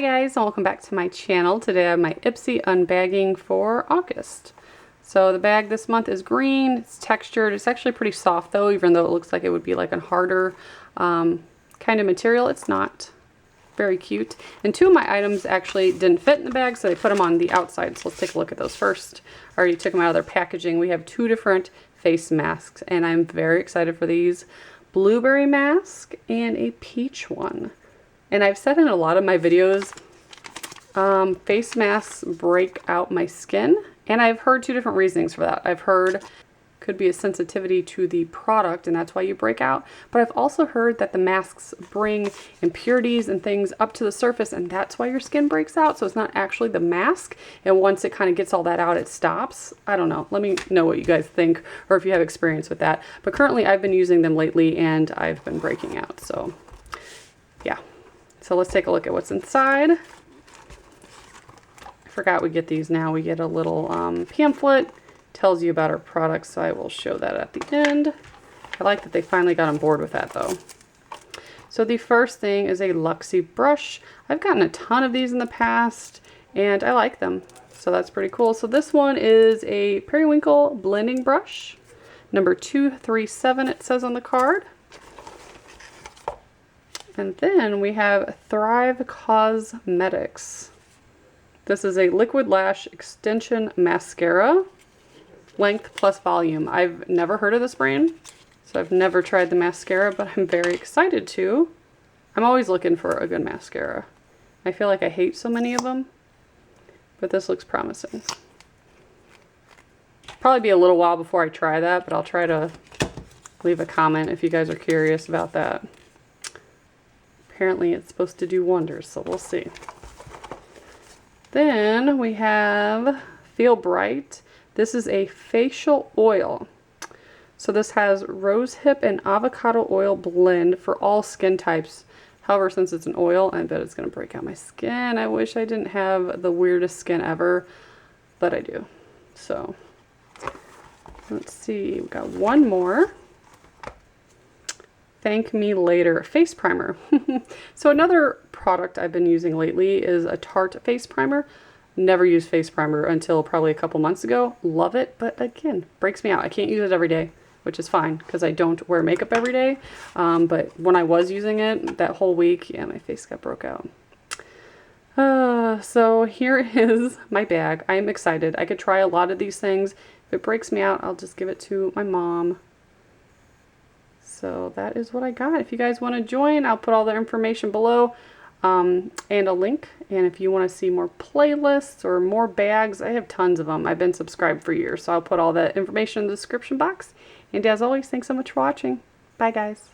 Hi guys, and welcome back to my channel. Today I have my Ipsy unbagging for August. So the bag this month is green, it's textured, it's actually pretty soft though, even though it looks like it would be like a harder kind of material. It's not. Very cute. And two of my items actually didn't fit in the bag, so they put them on the outside. So let's take a look at those first. I already took them out of their packaging. We have two different face masks, and I'm very excited for these. Blueberry mask and a peach one. And I've said in a lot of my videos, face masks break out my skin, and I've heard two different reasonings for that. I've heard could be a sensitivity to the product and that's why you break out, but I've also heard that the masks bring impurities and things up to the surface and that's why your skin breaks out. So it's not actually the mask, and once it kind of gets all that out, it stops. I don't know, let me know what you guys think or if you have experience with that, but currently I've been using them lately and I've been breaking out. So yeah, so let's take a look at what's inside. I forgot we get these now. We get a little pamphlet. Tells you about our products, so I will show that at the end. I like that they finally got on board with that though. So the first thing is a Luxie brush. I've gotten a ton of these in the past and I like them, so that's pretty cool. So this one is a Periwinkle blending brush, number 237 it says on the card. And then we have Thrive Cosmetics. This is a liquid lash extension mascara. Length plus volume. I've never heard of this brand, so I've never tried the mascara, but I'm very excited to. I'm always looking for a good mascara. I feel like I hate so many of them, but this looks promising. Probably be a little while before I try that, but I'll try to leave a comment if you guys are curious about that. Apparently it's supposed to do wonders, so we'll see. Then we have Feel Bright. This is a facial oil. So this has rosehip and avocado oil blend for all skin types. However, since it's an oil, I bet it's going to break out my skin. I wish I didn't have the weirdest skin ever, but I do. So let's see, we've got one more. Thank Me Later face primer. So another product I've been using lately is a Tarte face primer. Never used face primer until probably a couple months ago. Love it, but again, breaks me out. I can't use it every day, which is fine because I don't wear makeup every day. But when I was using it that whole week, yeah, my face got broke out. So here is my bag. I am excited. I could try a lot of these things. If it breaks me out, I'll just give it to my mom. So that is what I got. If you guys want to join, I'll put all the information below. And a link, and if you want to see more playlists or more bags, I have tons of them. I've been subscribed for years, so I'll put all that information in the description box. And as always, thanks so much for watching. Bye guys.